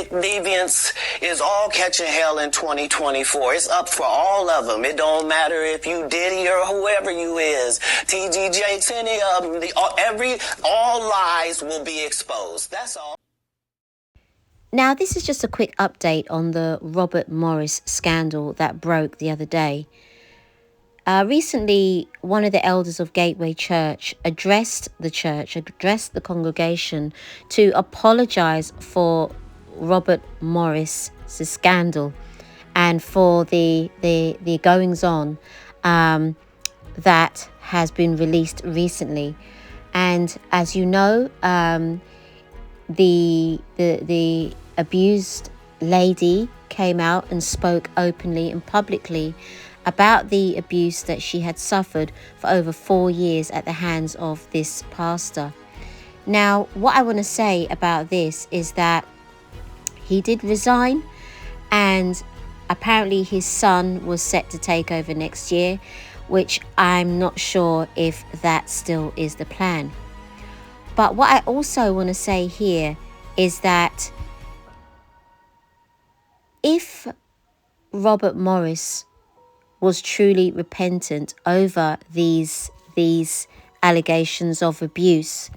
Deviance is all catching hell in 2024. It's up for all of them. It don't matter if you Diddy or whoever you is, TG Jakes, any of them. All lies will be exposed. That's all. Now, this is just a quick update on the Robert Morris scandal that broke the other day. Recently, one of the elders of Gateway Church addressed the congregation to apologise for Robert Morris' scandal and for the goings on that has been released recently. And as you know, the abused lady came out and spoke openly and publicly about the abuse that she had suffered for over 4 years at the hands of this pastor. Now, what I want to say about this is that he did resign, and apparently his son was set to take over next year, which I'm not sure if that still is the plan. But what I also want to say here is that if Robert Morris was truly repentant over these allegations of abuse,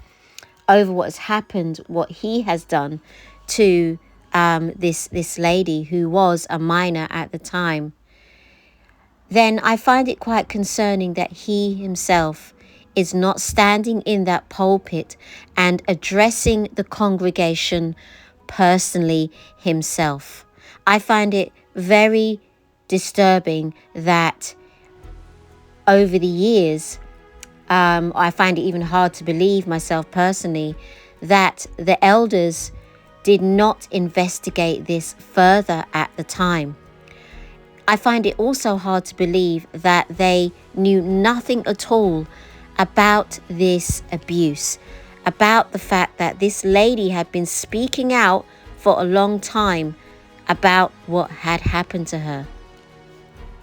over what has happened, what he has done to this lady who was a minor at the time, then I find it quite concerning that he himself is not standing in that pulpit and addressing the congregation personally himself. I find it very disturbing that over the years, I find it even hard to believe myself personally that the elders did not investigate this further at the time. I find it also hard to believe that they knew nothing at all about this abuse, about the fact that this lady had been speaking out for a long time about what had happened to her.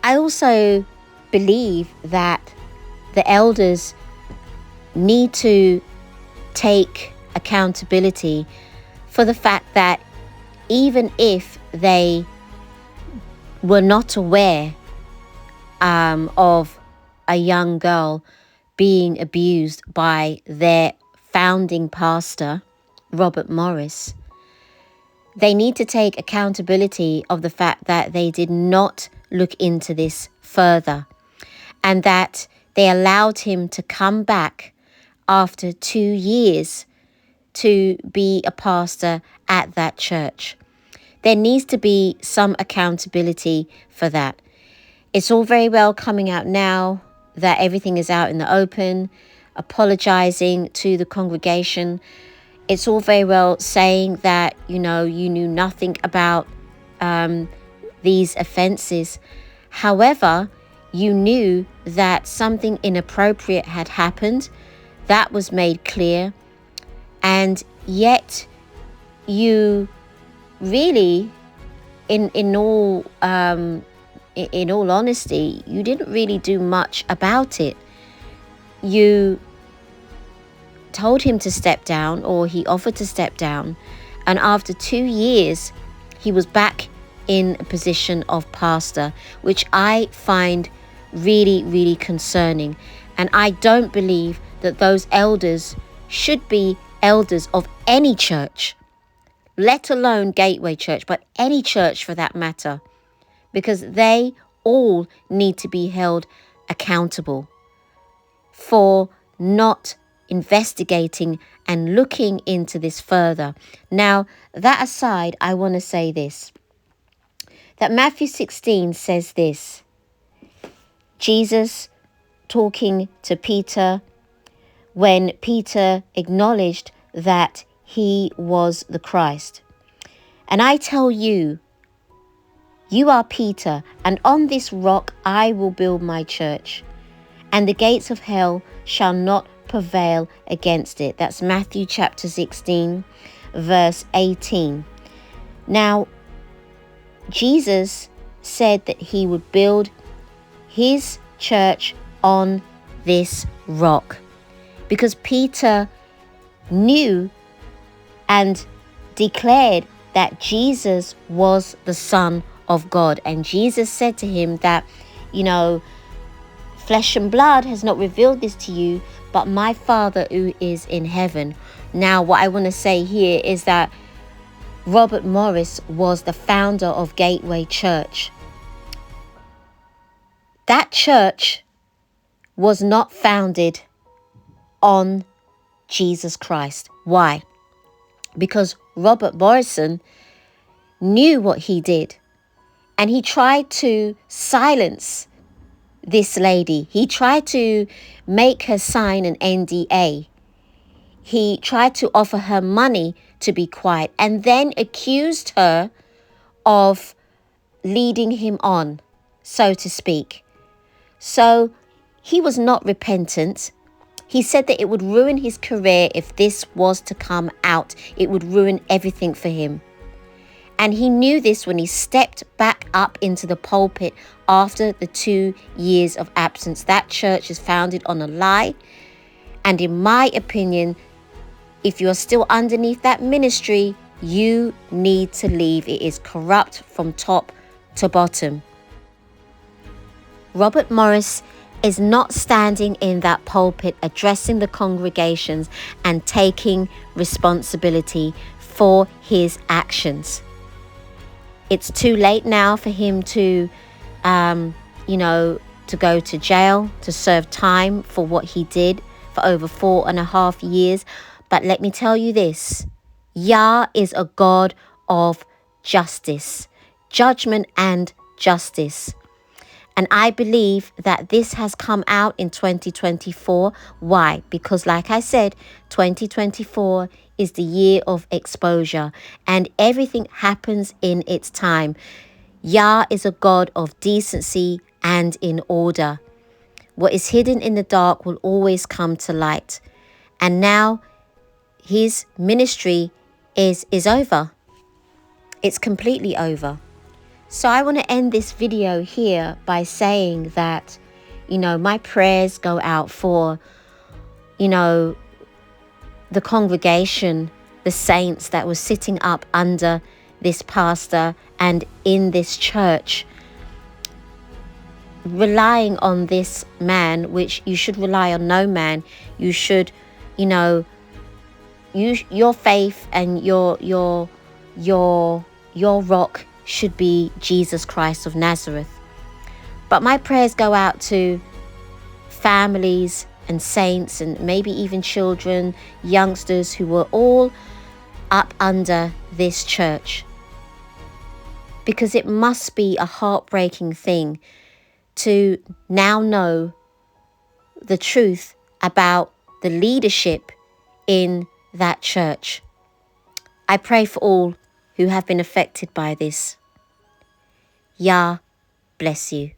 I also believe that the elders need to take accountability for the fact that even if they were not aware of a young girl being abused by their founding pastor, Robert Morris, they need to take accountability of the fact that they did not look into this further, and that they allowed him to come back after 2 years to be a pastor at that church. There needs to be some accountability for that. It's all very well coming out now that everything is out in the open, apologizing to the congregation. It's all very well saying that, you knew nothing about these offenses. However, you knew that something inappropriate had happened. That was made clear. And yet you really, in all honesty, you didn't really do much about it. You told him to step down, or he offered to step down, and after 2 years he was back in a position of pastor, which I find really, really concerning. And I don't believe that those elders should be elders of any church, let alone Gateway Church, but any church for that matter, because they all need to be held accountable for not investigating and looking into this further. Now, that aside, I want to say this, that Matthew 16 says this. Jesus talking to Peter when Peter acknowledged that he was the Christ. And I tell you, you are Peter, and on this rock I will build my church, and the gates of hell shall not prevail against it. That's Matthew chapter 16, verse 18. Now, Jesus said that he would build his church on this rock, because Peter knew and declared that Jesus was the Son of God. And Jesus said to him that, you know, flesh and blood has not revealed this to you, but my Father who is in heaven. Now, what I want to say here is that Robert Morris was the founder of Gateway Church. That church was not founded on Jesus Christ. Why? Because Robert Morrison knew what he did, and he tried to silence this lady. He tried to make her sign an NDA. He tried to offer her money to be quiet, and then accused her of leading him on, so to speak. So he was not repentant. He said that it would ruin his career if this was to come out. It would ruin everything for him. And he knew this when he stepped back up into the pulpit after the 2 years of absence. That church is founded on a lie. And in my opinion, if you're still underneath that ministry, you need to leave. It is corrupt from top to bottom. Robert Morris is not standing in that pulpit addressing the congregations and taking responsibility for his actions. It's too late now for him to, to go to jail, to serve time for what he did for over 4.5 years. But let me tell you this, Yah is a God of justice, judgment and justice. And I believe that this has come out in 2024. Why? Because like I said, 2024 is the year of exposure, and everything happens in its time. Yah is a God of decency and in order. What is hidden in the dark will always come to light. And now his ministry is over. It's completely over. So I want to end this video here by saying that, my prayers go out for, the congregation, the saints that were sitting up under this pastor and in this church, relying on this man, which you should rely on no man. You should, your faith and your rock should be Jesus Christ of Nazareth. But my prayers go out to families and saints and maybe even children, youngsters who were all up under this church. Because it must be a heartbreaking thing to now know the truth about the leadership in that church. I pray for all who have been affected by this. Yah bless you.